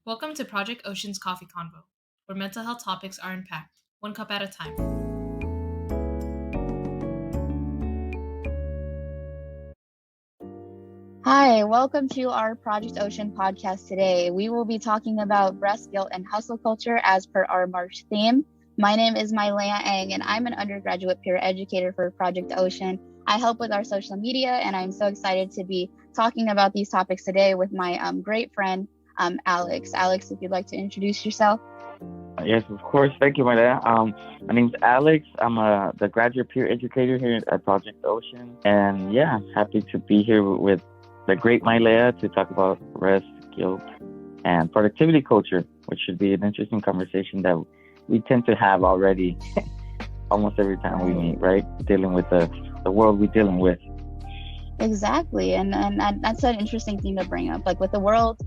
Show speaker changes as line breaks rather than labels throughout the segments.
Welcome to Project Ocean's Coffee Convo, where mental health topics are unpacked, one cup at a time.
Hi, welcome to our Project Ocean podcast today. We will be talking about breast guilt and hustle culture as per our March theme. My name is Mylea Ang, and I'm an undergraduate peer educator for Project Ocean. I help with our social media, and I'm so excited to be talking about these topics today with my great friend, Alex. Alex, if you'd like to introduce yourself.
Yes, of course. Thank you, Maria. My name's Alex. I'm the graduate peer educator here at Project Ocean. And yeah, happy to be here with the great Mylea to talk about rest, guilt, and productivity culture, which should be an interesting conversation that we tend to have already almost every time we meet, right? Dealing with the world we're dealing with.
Exactly. And that's an interesting thing to bring up. Like with the world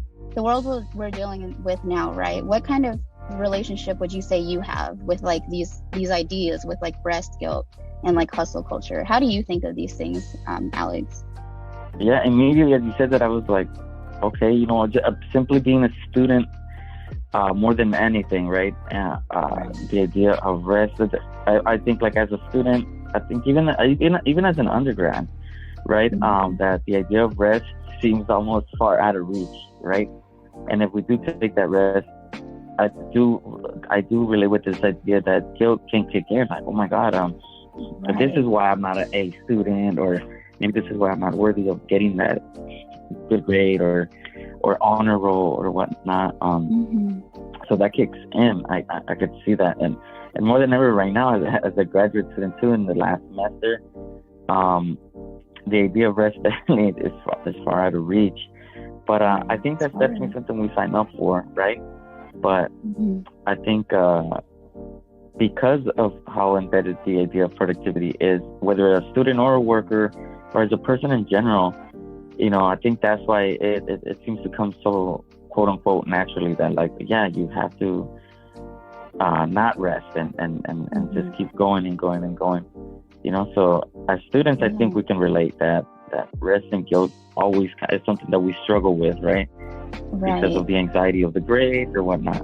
we're dealing with now, right? What kind of relationship would you say you have with like these ideas with like breast guilt and like hustle culture? How do you think of these things, Alex?
Yeah, immediately as you said that, I was like, okay, simply being a student, more than anything, right? The idea of rest. I think like as a student, I think even as an undergrad, right? That the idea of rest seems almost far out of reach, right? And if we do take that rest, I do relate with this idea that guilt can kick in. Like, oh my God,
Right.
this is why I'm not an A student, or maybe this is why I'm not worthy of getting that good grade or honor roll or whatnot. So that kicks in. I could see that, and more than ever right now as a graduate student too in the last semester, the idea of rest definitely is far out of reach. But I think that's definitely something we sign up for, right? But I think because of how embedded the idea of productivity is, whether a student or a worker or as a person in general, I think that's why it seems to come so quote unquote naturally that like, yeah, you have to not rest and just keep going and going and going. So as students, I think we can relate that rest and guilt always is something that we struggle with, right? Because of the anxiety of the grades or whatnot.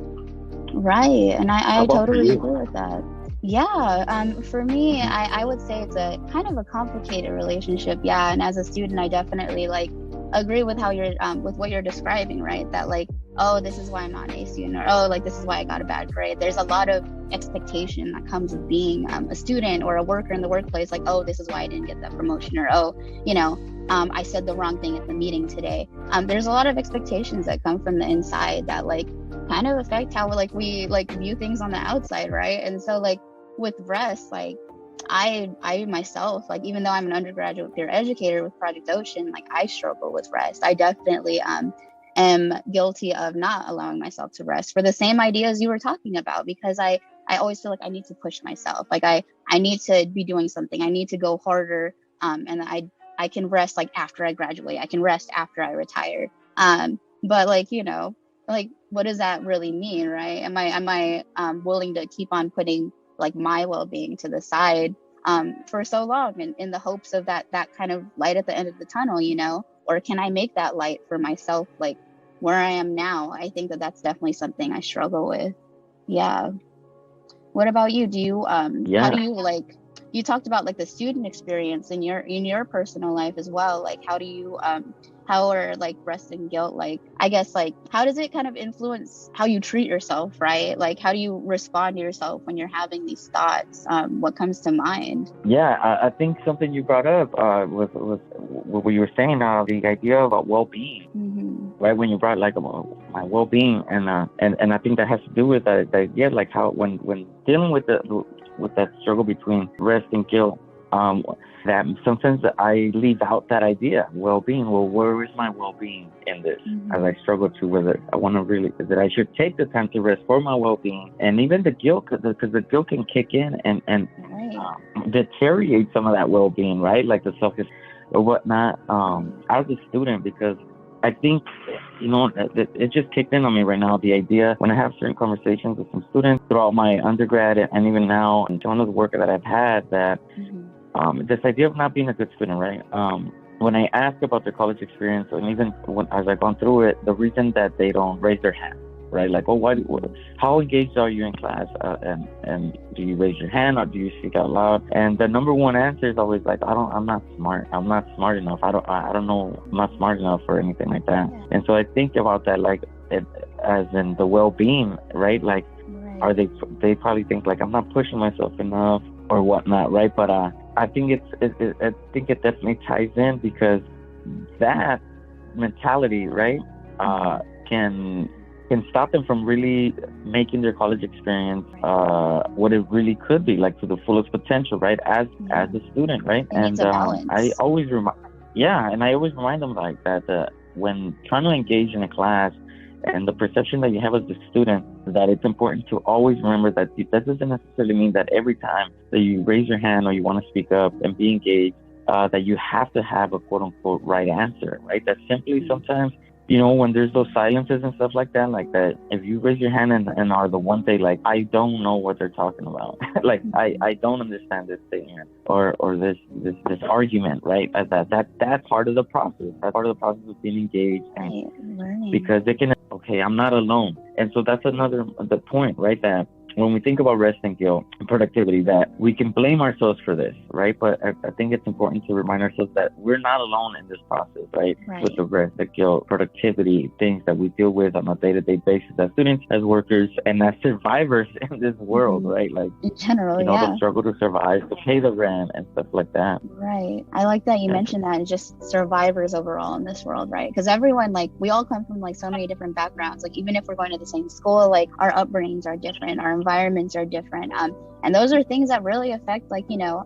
Right. And I totally agree with that. Yeah. For me, I would say it's a kind of a complicated relationship. Yeah. And as a student, I definitely like agree with how you're with what you're describing, right? That like, oh, this is why I'm not an A student, or oh, like this is why I got a bad grade. There's a lot of expectation that comes with being a student or a worker in the workplace. Like, oh, this is why I didn't get that promotion, or oh, I said the wrong thing at the meeting today. There's a lot of expectations that come from the inside that like kind of affect how like we like view things on the outside, right? And so like with rest, like I myself, like even though I'm an undergraduate peer educator with Project Ocean, like I struggle with rest. I definitely am guilty of not allowing myself to rest for the same ideas you were talking about, because I always feel like I need to push myself. Like I need to be doing something. I need to go harder. And I can rest like after I graduate. I can rest after I retire. But like, like what does that really mean, right? Am I willing to keep on putting like my well-being to the side for so long in the hopes of that kind of light at the end of the tunnel, or can I make that light for myself, like where I am now? I think that's definitely something I struggle with. Yeah. What about you? Do you how do you like, you talked about like the student experience in your personal life as well, like how do you how are like rest and guilt, like I guess like how does it kind of influence how you treat yourself, right? Like how do you respond to yourself when you're having these thoughts? What comes to mind?
Yeah, I think something you brought up was what you were saying, the idea of well-being, right? When you brought like my well-being, and I think that has to do with the idea like how when dealing with that struggle between rest and guilt, that sometimes I leave out that idea, well-being. Well, where is my well-being in this? As I struggle to whether I want to really, that I should take the time to rest for my well-being, and even the guilt, because the guilt can kick in and deteriorate some of that well-being, right? Like the self or whatnot. As a student, because I think, it just kicked in on me right now, the idea when I have certain conversations with some students throughout my undergrad and even now, and some of the work that I've had, that this idea of not being a good student, right? When I ask about their college experience, and even as I've gone through it, the reason that they don't raise their hand right? Like, oh, how engaged are you in class? And do you raise your hand or do you speak out loud? And the number one answer is always like, I'm not smart. I'm not smart enough. I don't know. I'm not smart enough or anything like that. And so I think about that, like, as in the well-being, right? Like, are they probably think like I'm not pushing myself enough or whatnot, right? But I think I think it definitely ties in, because that mentality, right, can stop them from really making their college experience what it really could be, like, to the fullest potential, right, as a student, right? And I always remind them like that when trying to engage in a class, and the perception that you have as a student, that it's important to always remember that that doesn't necessarily mean that every time that you raise your hand or you want to speak up and be engaged, that you have to have a quote unquote right answer, right? That simply sometimes, when there's those silences and stuff like that, if you raise your hand and are the one day like, I don't know what they're talking about, like, I don't understand this statement or this argument, right? That's part of the process. That's part of the process of being engaged, and because okay, I'm not alone. And so that's the point, right? That when we think about rest and guilt and productivity, that we can blame ourselves for this, right? But I think it's important to remind ourselves that we're not alone in this process, right? With the rest, the guilt, productivity, things that we deal with on a day-to-day basis as students, as workers, and as survivors in this world, right? Like,
in general,
the struggle to survive, to pay the rent and stuff like that.
Right. I like that you mentioned that, just survivors overall in this world, right? Because everyone, like, we all come from like so many different backgrounds. Like, even if we're going to the same school, like, our upbringings are different, our environments are different, and those are things that really affect, like,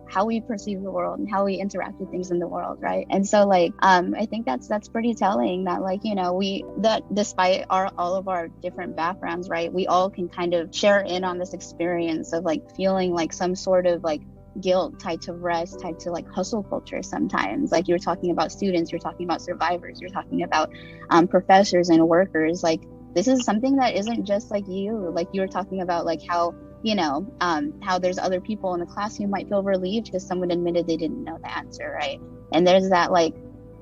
how we perceive the world and how we interact with things in the world, right? And so, like, I think that's pretty telling that, like, that despite all of our different backgrounds, right, we all can kind of share in on this experience of like feeling like some sort of like guilt tied to rest, tied to like hustle culture sometimes. Like, you're talking about students, you're talking about survivors, you're talking about professors and workers. Like, this is something that isn't just like you. Like, you were talking about like how how there's other people in the class who might feel relieved because someone admitted they didn't know the answer, right? And there's that, like,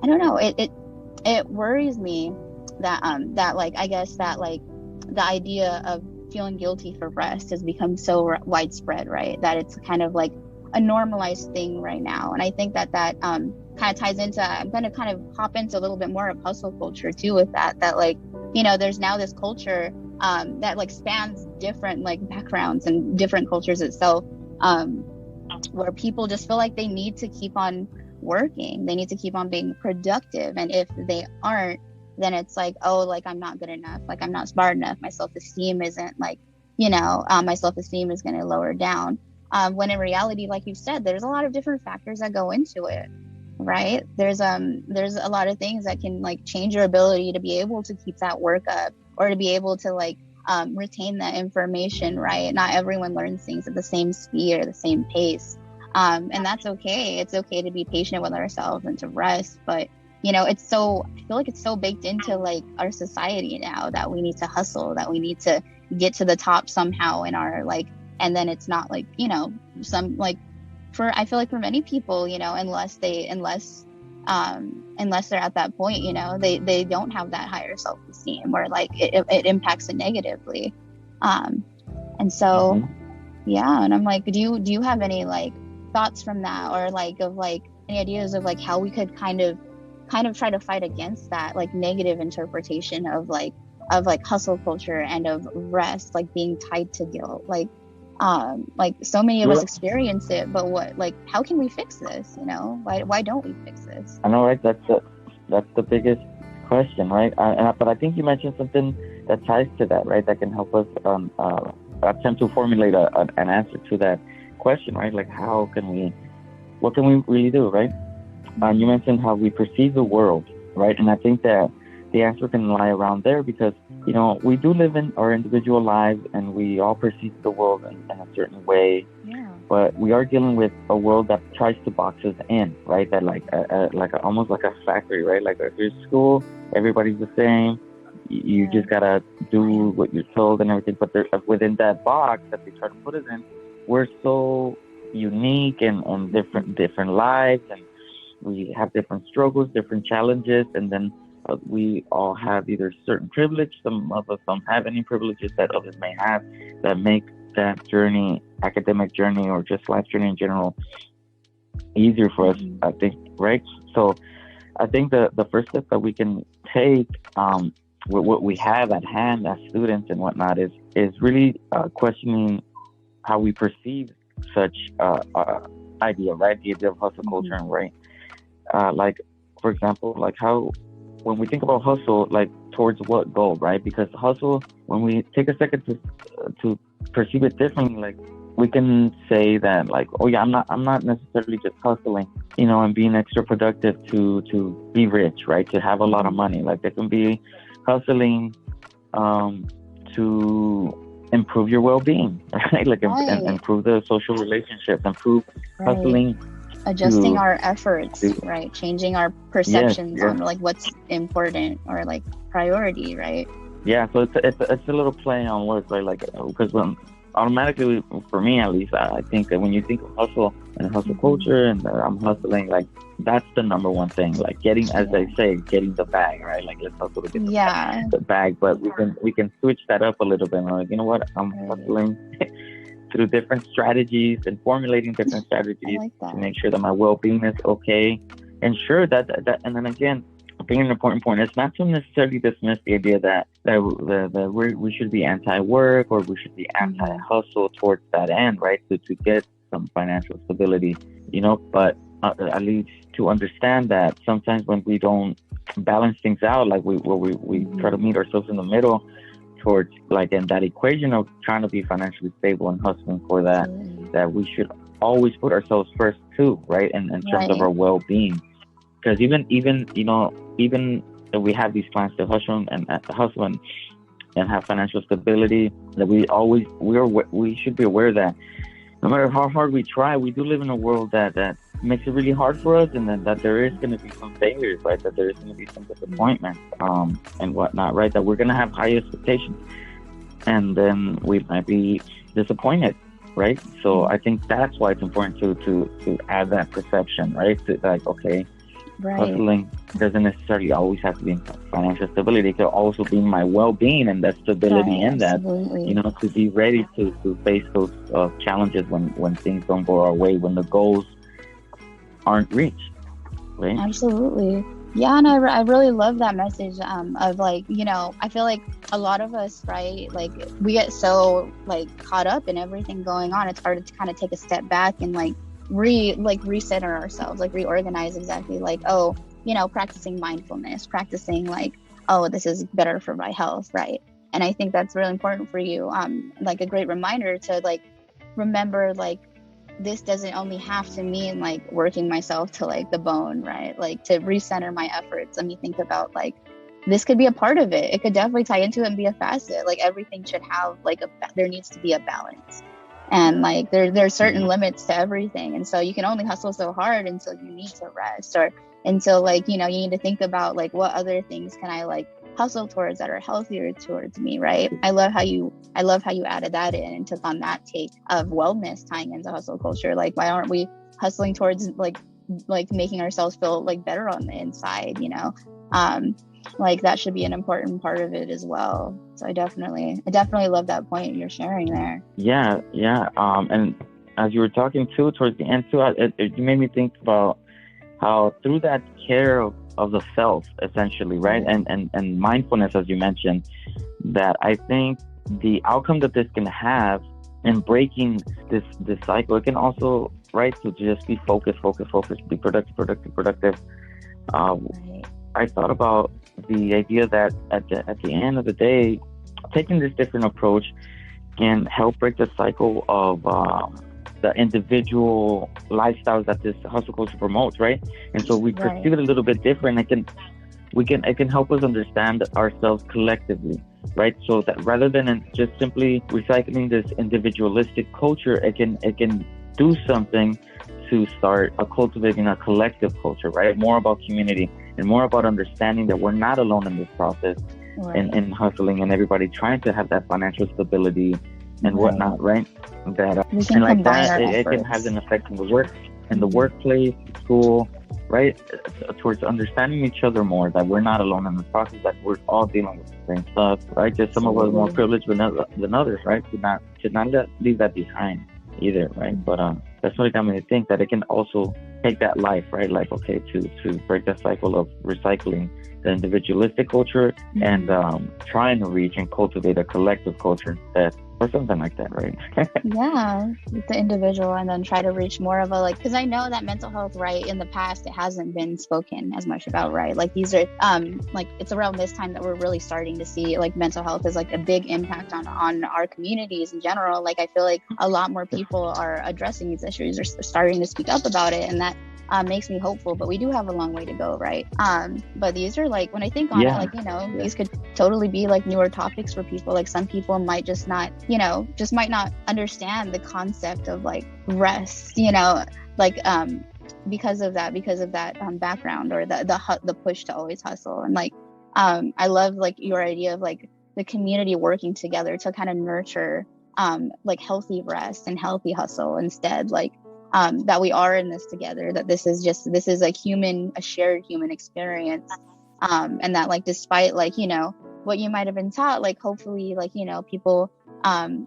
I don't know, it worries me that that, like, I guess that, like, the idea of feeling guilty for rest has become so widespread, right? That it's kind of like a normalized thing right now. And I think that kind of ties into, I'm going to kind of hop into a little bit more of hustle culture too with that like, there's now this culture that like spans different like backgrounds and different cultures itself, where people just feel like they need to keep on working, they need to keep on being productive, and if they aren't, then it's like, oh, like, I'm not good enough, like, I'm not smart enough, my self-esteem isn't like, my self-esteem is going to lower down, when in reality, like you said, there's a lot of different factors that go into it, right? There's a lot of things that can like change your ability to be able to keep that work up, or to be able to like retain that information, right? Not everyone learns things at the same speed or the same pace, and that's okay. It's okay to be patient with ourselves and to rest, but I feel like it's so baked into like our society now that we need to hustle, that we need to get to the top somehow in our like, and then it's not like, some like, I feel like for many people, unless they're at that point, they don't have that higher self-esteem, or like it impacts it negatively. And so, yeah. And I'm like, do you have any like thoughts from that, or like of like any ideas of like how we could kind of try to fight against that like negative interpretation of like hustle culture and of rest like being tied to guilt, like so many of us experience it, but how can we fix this? Why don't we fix this?
I know, right? That's the biggest question, right? But I think you mentioned something that ties to that, right? That can help us attempt to formulate an answer to that question, right? Like, what can we really do, right? You mentioned how we perceive the world, right? And I think that the answer can lie around there, because we do live in our individual lives, and we all perceive the world in a certain way.
Yeah.
But we are dealing with a world that tries to box us in, right? That almost like a factory, right? Like, if you're at school, everybody's the same. You just gotta do what you're told and everything. But within that box that they try to put us in, we're so unique and different lives, and we have different struggles, different challenges, and then we all have either certain privilege, some of us don't have any privileges that others may have, that make that journey, academic journey, or just life journey in general, easier for us, I think, right? So I think the first step that we can take, with what we have at hand as students and whatnot, is really questioning how we perceive such idea, right? The idea of hustle culture, and right, like, for example, like how when we think about hustle, like towards what goal, right? Because hustle, when we take a second to perceive it differently, like we can say that, like, oh yeah, I'm not necessarily just hustling, and being extra productive to be rich, right? To have a lot of money. Like there can be hustling to improve your well-being, right? Like improve the social relationships, improve hustling,
adjusting our efforts, right? Changing our perceptions on like what's important or like priority, right?
Yeah, so it's a little play on words, right? Like, because when automatically, for me at least, I think that when you think of hustle and hustle culture, and I'm hustling, like that's the number one thing. Like getting, as they say, getting the bag, right? Like let's hustle to get the bag. But we can switch that up a little bit. Like, you know what? I'm hustling through different strategies and formulating different strategies to make sure that my well-being is okay. And sure that and then again, I think an important point is not to necessarily dismiss the idea that we should be anti-work, or we should be anti-hustle towards that end, right? To get some financial stability, but at least to understand that sometimes when we don't balance things out, like we try to meet ourselves in the middle towards, like, in that equation of trying to be financially stable and hustling for that, that we should always put ourselves first too, right? In terms of our well-being. Because even if we have these plans to hustle and have financial stability, that we should be aware that no matter how hard we try, we do live in a world that makes it really hard for us, and then that there is going to be some failures, right? That there is going to be some disappointment, and whatnot, right? That we're going to have high expectations, and then we might be disappointed, right? So I think that's why it's important to add that perception, right? To, like, okay, hustling doesn't necessarily always have to be financial stability. It could also be my well-being and that stability in that, to be ready to face those challenges when things don't go our way, when the goals aren't reached, right?
Absolutely. Yeah, and I really love that message of, like, I feel like a lot of us, right, like we get so like caught up in everything going on, it's hard to kind of take a step back and like recenter ourselves, like reorganize, exactly, like, practicing mindfulness, practicing like, this is better for my health, right? And I think that's really important for you, like a great reminder to like remember, like, this doesn't only have to mean like working myself to like the bone, right? Like to recenter my efforts. Let me think about, like, this could be a part of it. It could definitely tie into it and be a facet. Like everything should have like there needs to be a balance. And like there's certain limits to everything. And so you can only hustle so hard until you need to rest, or until, like, you need to think about like what other things can I like hustle towards that are healthier towards me, right? I love how you added that in and took on that take of wellness tying into hustle culture. Like, why aren't we hustling towards like making ourselves feel like better on the inside, like that should be an important part of it as well. So I definitely love that point you're sharing there.
Yeah. And as you were talking too towards the end too, it made me think about how through that care of the self, essentially, right? And mindfulness, as you mentioned, that I think the outcome that this can have in breaking this cycle, it can also, right, to just be focused, be productive. I thought about the idea that at the end of the day, taking this different approach can help break the cycle of the individual lifestyles that this hustle culture promotes, right? And so we perceive it a little bit different. It can help us understand ourselves collectively, right? So that rather than just simply recycling this individualistic culture, it can do something to start cultivating a collective culture, right? More about community and more about understanding that we're not alone in this process, in hustling, and everybody trying to have that financial stability and whatnot, right? That
and like that,
it can have an effect in the workplace, school, right? Towards understanding each other more, that we're not alone in this process, that we're all dealing with the same stuff, right? Just some of us more privileged than others, right? To not leave that behind either, right? But that's what it got me to think that it can also take that life, right? Like, okay, to break that cycle of recycling the individualistic culture and trying to reach and cultivate a collective culture that, or something like that, right?
Yeah, the individual, and then try to reach more of a, like, because I know that mental health, right, in the past, it hasn't been spoken as much about, right? Like, these are like, it's around this time that we're really starting to see like mental health is like a big impact on our communities in general. Like, I feel like a lot more people are addressing these issues, or starting to speak up about it, and that makes me hopeful, but we do have a long way to go, right? But these are, like, when I think on it, like, these could totally be like newer topics for people. Like, some people might just not, just might not understand the concept of like rest, like because of that background, or the push to always hustle. And like I love like your idea of like the community working together to kind of nurture like healthy rest and healthy hustle instead, like that we are in this together, that this is a shared human experience, and that, like, despite like what you might have been taught, like, hopefully, like, people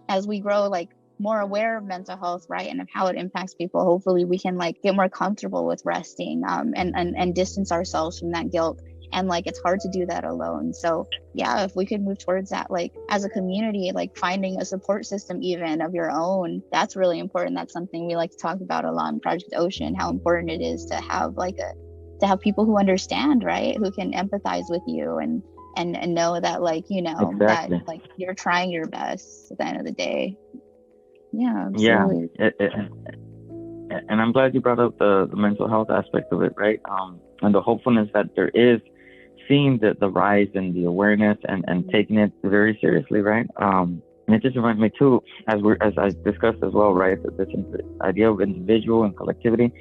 as we grow like more aware of mental health, right, and of how it impacts people, hopefully we can like get more comfortable with resting, and distance ourselves from that guilt. And like, it's hard to do that alone. So yeah, if we could move towards that, like as a community, like finding a support system even of your own, that's really important. That's something we like to talk about a lot in Project Ocean, how important it is to have to have people who understand, right, who can empathize with you, and know that, like,
Exactly.
that like you're trying your best at the end of the day. Yeah, absolutely.
And I'm glad you brought up the mental health aspect of it, right? And the hopefulness that there is, seeing the rise in the awareness and taking it very seriously, right? And it just reminds me too, as I discussed as well, right? This idea of individual and collectivity.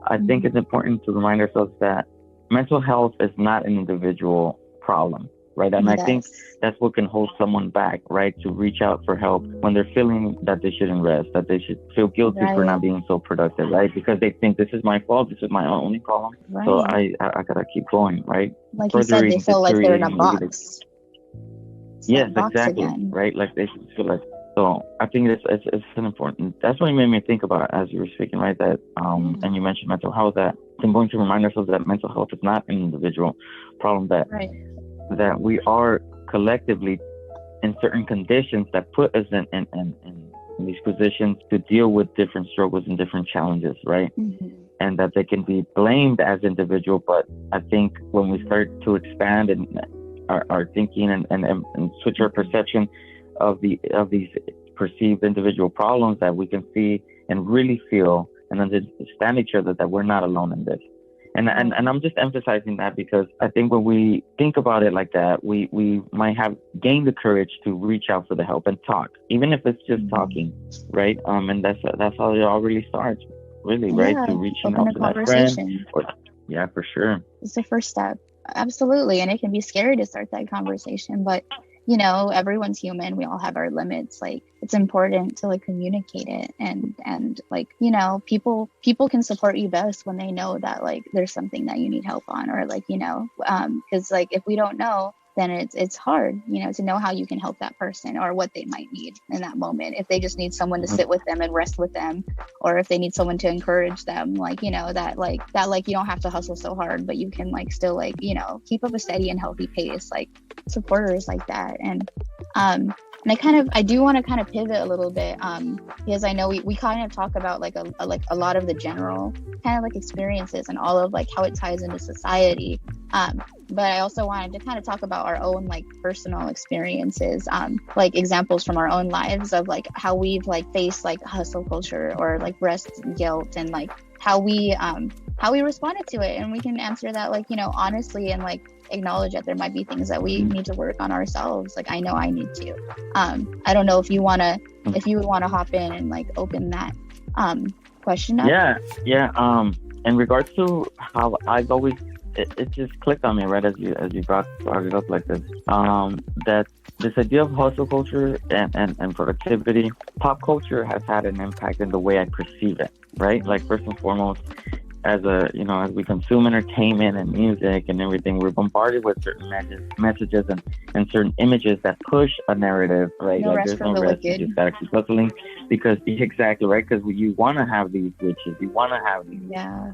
I think it's important to remind ourselves that mental health is not an individual problem, right? And I think that's what can hold someone back, right? To reach out for help when they're feeling that they shouldn't rest, that they should feel guilty for not being so productive, right? Because they think this is my fault, this is my only problem, so I gotta keep going, right?
Like you said, they feel like they're in a box.
Yes, exactly, again. Right? Like they feel like. So I think it's an important. That's what it made me think about as you were speaking, right? That and you mentioned mental health. That it's important to remind ourselves that mental health is not an individual problem. That we are collectively in certain conditions that put us in these positions to deal with different struggles and different challenges, right? And that they can be blamed as individual. But I think when we start to expand and our thinking and switch our perception of these perceived individual problems, that we can see and really feel and understand each other, that we're not alone in this. And I'm just emphasizing that because I think when we think about it like that, we might have gained the courage to reach out for the help and talk, even if it's just talking, right? And that's how it all really starts, really, right? To reaching out to that friend. Yeah, for sure.
It's the first step. Absolutely. And it can be scary to start that conversation, but everyone's human. We all have our limits. Like, it's important to like communicate it, and like, people can support you best when they know that like there's something that you need help on, or like, because like if we don't know, then it's hard, to know how you can help that person or what they might need in that moment. If they just need someone to sit with them and rest with them, or if they need someone to encourage them, like, that you don't have to hustle so hard, but you can like still like, keep up a steady and healthy pace, like supporters like that. And I do want to kind of pivot a little bit, because I know we kind of talk about like a lot of the general kind of like experiences and all of like how it ties into society. But I also wanted to kind of talk about our own like personal experiences, like examples from our own lives of like how we've like faced like hustle culture or like rest guilt, and like how we responded to it. And we can answer that like, honestly, and like acknowledge that there might be things that we need to work on ourselves. Like, I know I need to. I don't know if you would want to hop in and like open that question up.
Yeah. In regards to how I've always, it just clicked on me right as you brought it up like this. That this idea of hustle culture and productivity, pop culture has had an impact in the way I perceive it, right? Like, first and foremost, as a, as we consume entertainment and music and everything, we're bombarded with certain messages and certain images that push a narrative, right?
No
Like
rest
there's
for
no
the
rest. You
wicked.
just gotta keep hustling because exactly right. Because you want to have these riches, you want to have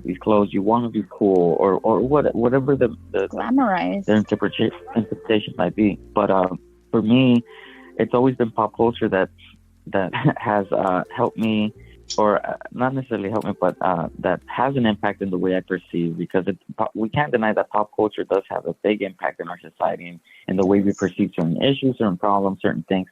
these clothes, you want to be cool, or whatever the
glamorized
their interpretation might be. But for me, it's always been pop culture that has helped me, or not necessarily helped me, but that has an impact in the way I perceive, because we can't deny that pop culture does have a big impact in our society and the way we perceive certain issues, certain problems, certain things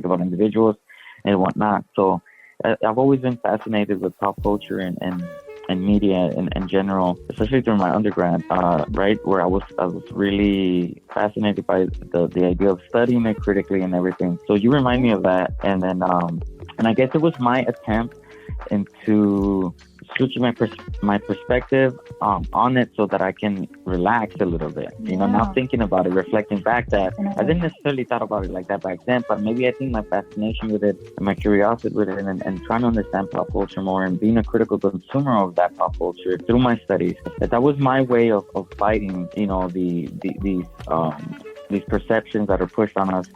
about individuals and whatnot. So I've always been fascinated with pop culture and media in general, especially during my undergrad, right, where I was really fascinated by the idea of studying it critically and everything. So you remind me of that, and then and I guess it was my attempt into switching my perspective on it so that I can relax a little bit. Now thinking about it, reflecting back, that I didn't necessarily thought about it like that back then, but maybe I think my fascination with it and my curiosity with it and trying to understand pop culture more and being a critical consumer of that pop culture through my studies, that was my way of fighting, these perceptions that are pushed on us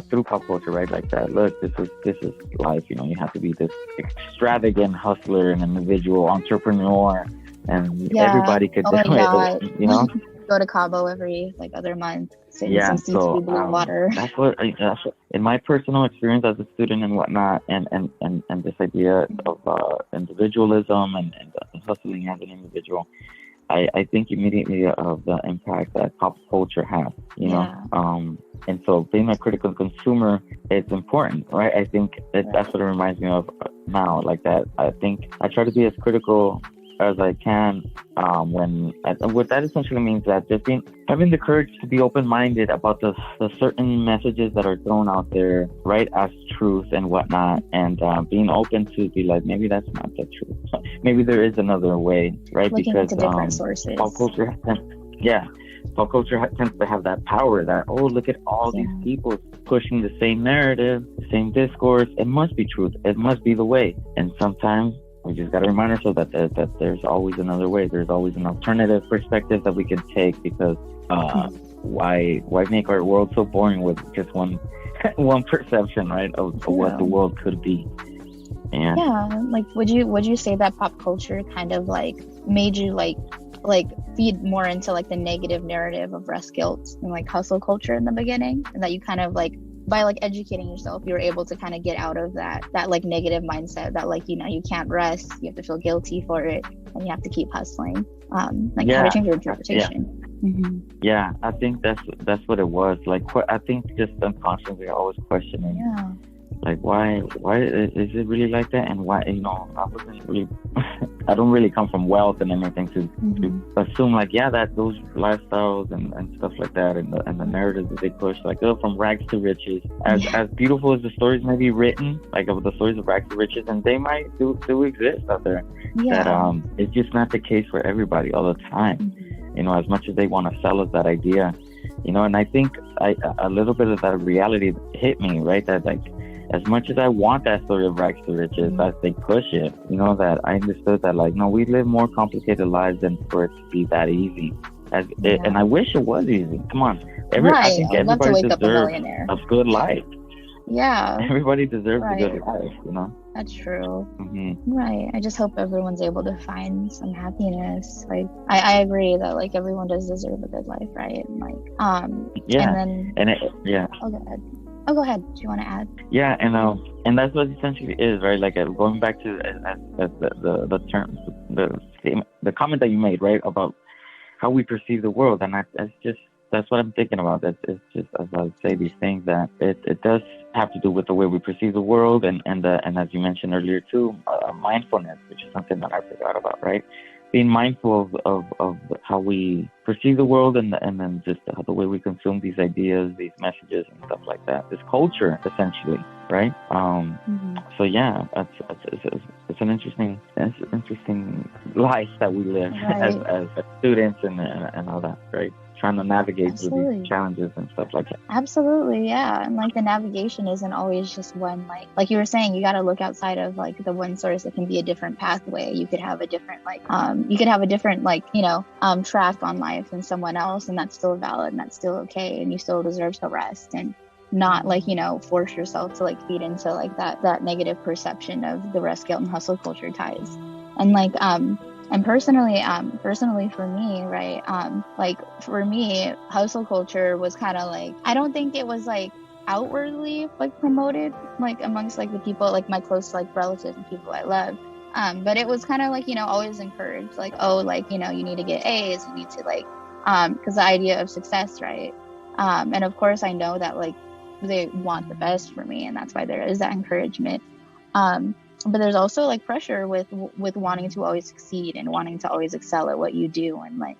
through pop culture, right? Like that. Look, this is life. You have to be this extravagant hustler and individual entrepreneur, and everybody could do it.
Go to Cabo every other month.
Yeah. So
water.
That's what in my personal experience as a student and whatnot, and this idea of individualism and hustling as an individual. I think immediately of the impact that pop culture has, and so being a critical consumer, it's important, right? I think that's what it reminds me of now, like that. I think I try to be as critical as I can, what that essentially means that just having the courage to be open-minded about the certain messages that are thrown out there, right, as truth and whatnot, and being open to be like, maybe that's not the truth. Maybe there is another way, right?
Looking
because
into different sources.
Pop culture tends to have that power that, look at all these people pushing the same narrative, the same discourse. It must be truth. It must be the way. And sometimes we just got to remind ourselves that there's always another way. There's always an alternative perspective that we can take, because why make our world so boring with just one perception, right, of what the world could be? And
would you say that pop culture kind of made you feed more into the negative narrative of rest guilt and hustle culture in the beginning, and that you kind of by educating yourself, you were able to kind of get out of that negative mindset that you can't rest, you have to feel guilty for it, and you have to keep hustling. How to change your interpretation.
Yeah, I think that's what it was. I think just unconsciously, I always questioning. Why is it really like that? And why, I wasn't really, I don't really come from wealth and anything to assume that those lifestyles and stuff like that, and the narratives that they push, from rags to riches, as beautiful as the stories may be written, of the stories of rags to riches, and they might do exist out there, that it's just not the case for everybody all the time. As much as they want to sell us that idea, and I think a little bit of that reality hit me, right? That as much as I want that story of rags to riches, as they push it, that I understood that no, we live more complicated lives than for it to be that easy. And I wish it was easy. Come on, I think everybody deserves a good life.
Yeah,
everybody deserves a good life.
That's true. Right. I just hope everyone's able to find some happiness. I agree that everyone does deserve a good life, right? And Oh, go ahead. Do you want to add?
Yeah, and that's what it essentially is, right? Going back to the term, the comment that you made, right, about how we perceive the world, and that's what I'm thinking about. It's just, as I say, these things that it does have to do with the way we perceive the world, and as you mentioned earlier too, mindfulness, which is something that I forgot about, right? Being mindful of how we perceive the world, and then just the way we consume these ideas, these messages, and stuff like that. This culture, essentially, right? So yeah, it's an interesting life that we live as students and all that, right? trying to navigate through
Absolutely.
these challenges and stuff like that.
Absolutely, yeah. And like the navigation isn't always just one, like you were saying, you got to look outside of like the one source. It can be a different pathway. You could have a different track on life than someone else, and that's still valid and that's still okay, and you still deserve to rest and not force yourself to like feed into like that negative perception of the rest, guilt, and hustle culture ties. And and personally for me, right, for me, hustle culture was kind of like, I don't think it was like outwardly like promoted like amongst like the people, like my close like relatives and people I love. But it was kind of like, always encouraged, like, oh, like, you need to get A's, you need to like, because the idea of success, right? And of course I know that like they want the best for me, and that's why there is that encouragement. But there's also like pressure with wanting to always succeed and wanting to always excel at what you do. And like,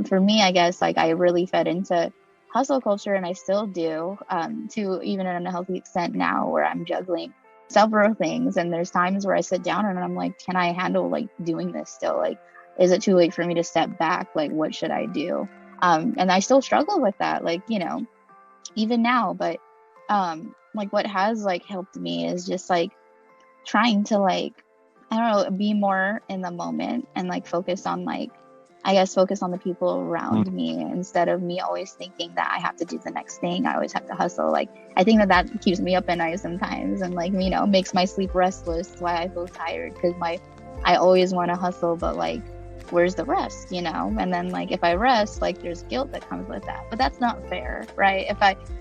for me, I guess like I really fed into hustle culture, and I still do, to even an unhealthy extent now, where I'm juggling several things. And there's times where I sit down and I'm like, can I handle like doing this still? Like, is it too late for me to step back? Like, what should I do? And I still struggle with that, like, even now. But like what has like helped me is just like trying to like, I don't know, be more in the moment and like focus on the people around me, instead of me always thinking that I have to do the next thing. I always have to hustle. Like, I think that keeps me up at night sometimes, and like, makes my sleep restless. That's why I feel tired, because I always want to hustle, but like, where's the rest, And then like, if I rest, like there's guilt that comes with that, but that's not fair, right?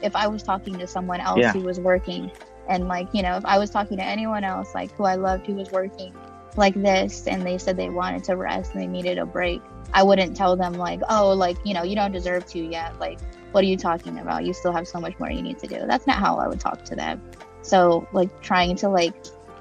If I was talking to someone else who was working, and like, if I was talking to anyone else like who I loved who was working like this, and they said they wanted to rest and they needed a break, I wouldn't tell them like, oh, like, you don't deserve to yet. Like, what are you talking about? You still have so much more you need to do. That's not how I would talk to them. So like trying to like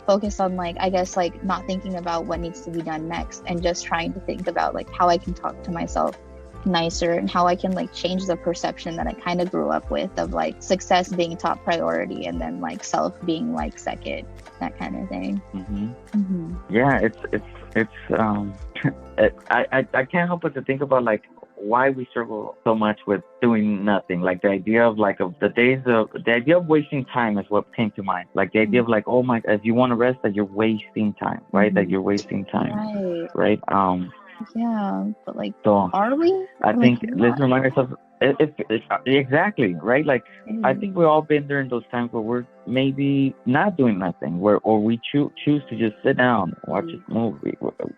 focus on like, I guess like not thinking about what needs to be done next, and just trying to think about like how I can talk to myself nicer, and how I can like change the perception that I kind of grew up with of like success being top priority, and then like self being like second, that kind of thing.
Yeah, it's I can't help but to think about like why we struggle so much with doing nothing. Like the idea of like the idea of wasting time is what came to mind. Like the idea of like, oh my, if you want to rest, that you're wasting time, right? That you're wasting time, right?
Yeah, but like,
so
are we?
I think let's remind ourselves. If exactly right, like I think we've all been there in those times where we're maybe not doing nothing, or we choose to just sit down, watch a movie,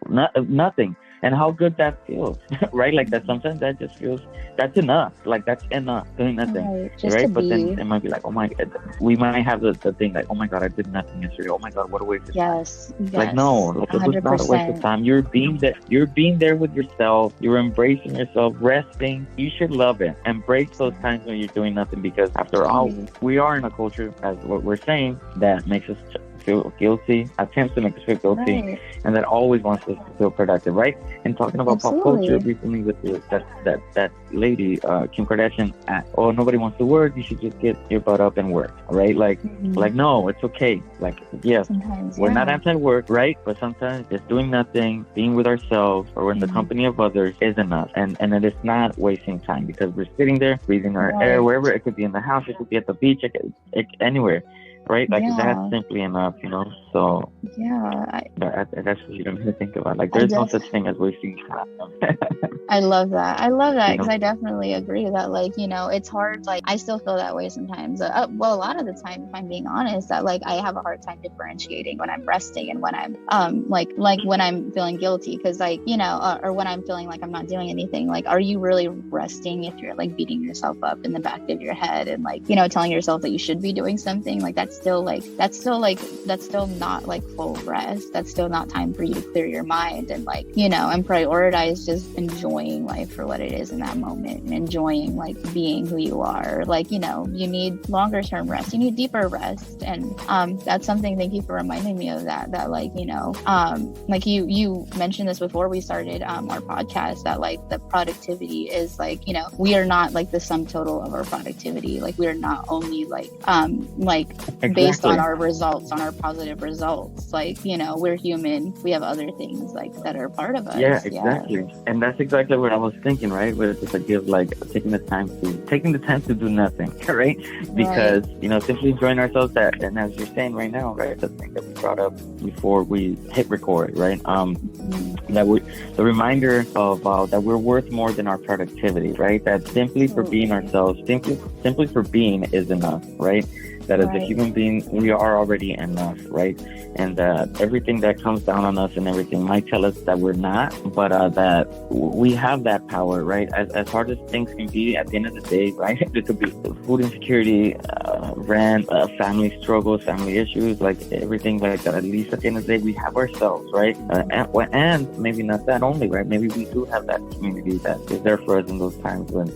nothing, and how good that feels, right? Like that sometimes that just feels that's enough, like that's enough doing nothing, right? But then it might be like, oh my God, we might have the thing like, oh my God, I did nothing yesterday. Oh my God, what a waste of time. Like no, like, it was not a waste of time. You're being there with yourself. You're embracing yourself, resting. You should love it. Embrace those times when you're doing nothing, because after all, we are in a culture, as what we're saying, that makes us feel guilty, attempts to make us feel guilty, and that always wants us to feel productive, right? And talking about pop culture recently with that lady, Kim Kardashian, oh, nobody wants to work, you should just get your butt up and work, right? Like, like no, it's okay. Like, yes, we're not anti-work, right? But sometimes just doing nothing, being with ourselves or in the company of others is enough, and it is not wasting time, because we're sitting there breathing our air, wherever. It could be in the house, it could be at the beach, anywhere. Right, like that's simply enough, So that's what you don't even think about. Like, there's no such thing as wasting time.
I love that, because I definitely agree that, like, it's hard. Like, I still feel that way sometimes. Well, a lot of the time, if I'm being honest, that like I have a hard time differentiating when I'm resting and when I'm like when I'm feeling guilty, because like or when I'm feeling like I'm not doing anything. Like, are you really resting if you're like beating yourself up in the back of your head and like telling yourself that you should be doing something? Like, that's still not like full rest. That's still not time for you to clear your mind and like and prioritize just enjoying life for what it is in that moment, and enjoying like being who you are. Like, you need longer term rest, you need deeper rest. And that's something, thank you for reminding me of that like like you mentioned this before we started our podcast, that like the productivity is like we are not like the sum total of our productivity. Like, we are not only like based on our results, on our positive results, results. Like, we're human. We have other things like that are part of us.
Yeah, exactly. And that's exactly what I was thinking, right? Where it's just like give like taking the time to do nothing, right? Because simply enjoying ourselves. That, and as you're saying right now, right, the thing that we brought up before we hit record, right? That we the reminder of that we're worth more than our productivity, right? That simply for being ourselves, simply for being is enough, right? That as a human being, we are already enough, right? And everything that comes down on us and everything might tell us that we're not, but that we have that power, right? As hard as things can be, at the end of the day, right? It could be food insecurity, rent, family struggles, family issues, like everything like that. At least at the end of the day, we have ourselves, right? And maybe not that only, right? Maybe we do have that community that is there for us in those times when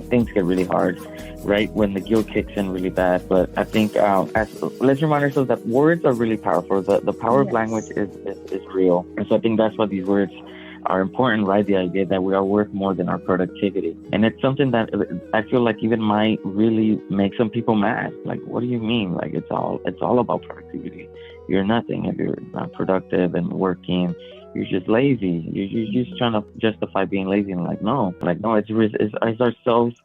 things get really hard, right? When the guilt kicks in really bad. But I think let's remind ourselves that words are really powerful. The power of language is real. And so I think that's why these words are important, right? The idea that we are worth more than our productivity. And it's something that I feel like even might really make some people mad. Like, what do you mean? Like, it's all about productivity. You're nothing if you're not productive and working. You're just lazy. You're just trying to justify being lazy. And no, it's ourselves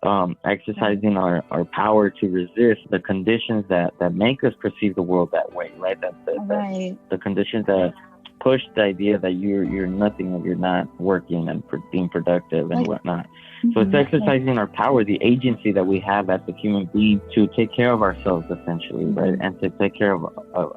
exercising our power to resist the conditions that make us perceive the world that way, right? The conditions that push the idea that you're nothing if you're not working and being productive and whatnot. So it's exercising our power, the agency that we have as a human being to take care of ourselves, essentially, right? And to take care of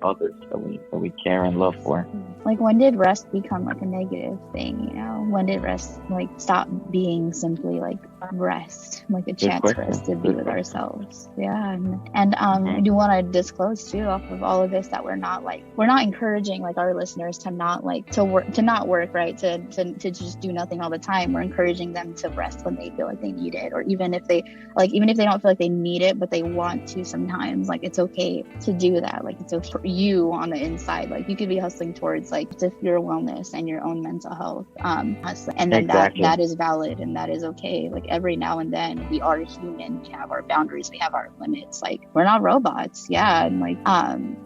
others that we care and love for.
Like, when did rest become like a negative thing? When did rest stop being simply like rest, like a chance for us to be with ourselves? And I do want to disclose too, off of all of this, that we're not encouraging like our listeners to not work, right? To just do nothing all the time. We're encouraging them to rest when they feel like they need it, or even if they don't feel like they need it but they want to sometimes. Like, it's okay to do that. Like, it's okay for you on the inside. Like, you could be hustling towards like your wellness and your own mental health, and then that is valid and that is okay. Like, every now and then we are human. We have our boundaries, we have our limits. Like, we're not robots. And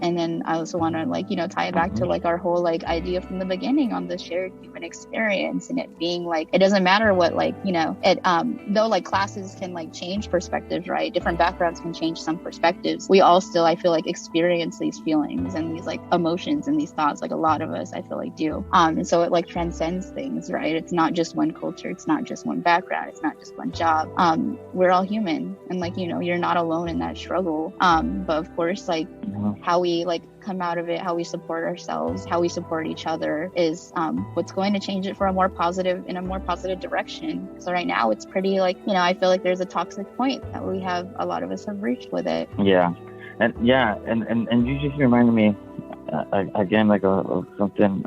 then I also want to tie it back to like our whole like idea from the beginning on the shared human experience, and it being like, it doesn't matter what though like classes can like change perspectives, right? Different backgrounds can change some perspectives. We all still, I feel like, experience these feelings and these like emotions and these thoughts. Like, a lot of us, I feel like, do. And so it like transcends things, right? It's not just one culture. It's not just one background. It's not just one job. We're all human, and you're not alone in that struggle. But of course, how we come out of it, how we support ourselves, how we support each other is what's going to change it in a more positive direction. So right now it's pretty I feel like there's a toxic point that a lot of us have reached with it.
And you just reminded me again of something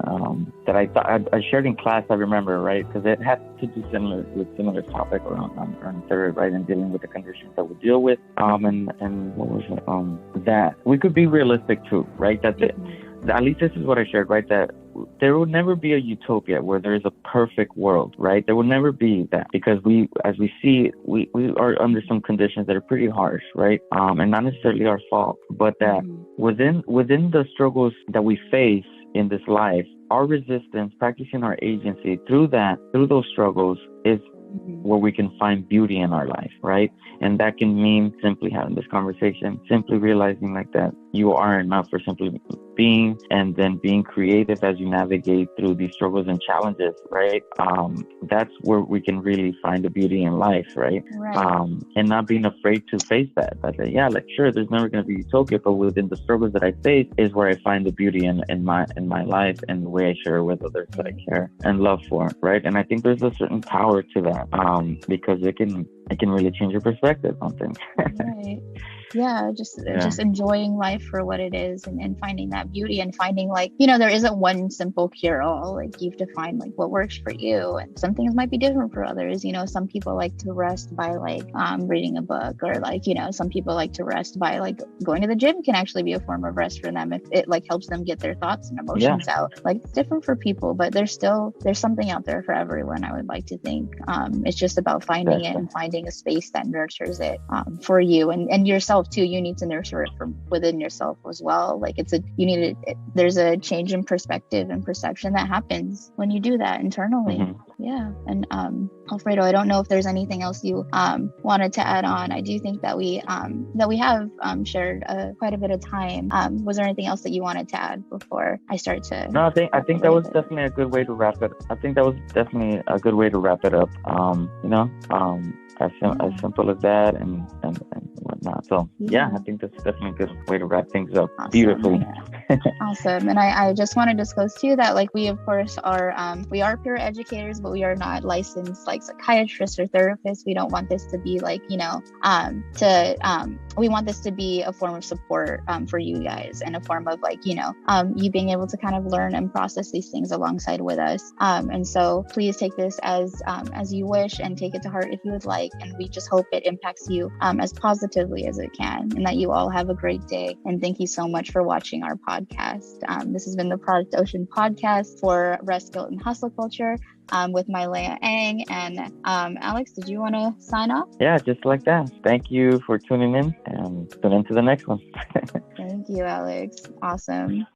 that I thought I shared in class. I remember, right, because it had to do similar topic around third, right, and dealing with the conditions that we deal with, and what was it, that we could be realistic too, right? That at least this is what I shared, right? That there will never be a utopia where there is a perfect world, right? There will never be that, because as we see, we are under some conditions that are pretty harsh, right? And not necessarily our fault, but that within the struggles that we face in this life, our resistance, practicing our agency through those struggles is where we can find beauty in our life, right? And that can mean simply having this conversation, simply realizing that you are enough for simply being, and then being creative as you navigate through these struggles and challenges, right? That's where we can really find the beauty in life, right? And not being afraid to face that. Sure, there's never going to be utopia, but within the struggles that I face is where I find the beauty in my life and the way I share with others that I care and love for, right? And I think there's a certain power to that, because it can really change your perspective on things.
Right. Just enjoying life for what it is, and finding that beauty, and finding there isn't one simple cure-all. You have to find what works for you, and some things might be different for others. Some people like to rest by reading a book, or some people like to rest by going to the gym can actually be a form of rest for them if it helps them get their thoughts and emotions out. It's different for people, but there's something out there for everyone, I would like to think. It's just about finding it and finding a space that nurtures it for you and yourself yourself too. You need to nurture it from within yourself as well. Like there's a change in perspective and perception that happens when you do that internally. Yeah. And Alfredo, I don't know if there's anything else you wanted to add on. I do think that we have shared quite a bit of time. Was there anything else that you wanted to add before I start to?
No, I think that was definitely a good way to wrap it. I think that was definitely a good way to wrap it up. As simple as that and whatnot. So yeah, I think that's definitely a good way to wrap things up. Awesome. Beautifully.
Awesome. And I just want to disclose too that like we of course are we are peer educators, but we are not licensed like psychiatrists or therapists. We don't want this to be like, we want this to be a form of support for you guys, and a form of like, you being able to kind of learn and process these things alongside with us. And so please take this as you wish, and take it to heart if you would like. And we just hope it impacts you as positively as it can, and that you all have a great day. And thank you so much for watching our podcast. This has been the Product Ocean podcast for Rest, Guilt, and Hustle Culture with my Leia Ang. And Alex, did you want to sign off?
Yeah, just like that. Thank you for tuning in, and tune in to the next one.
Thank you, Alex. Awesome.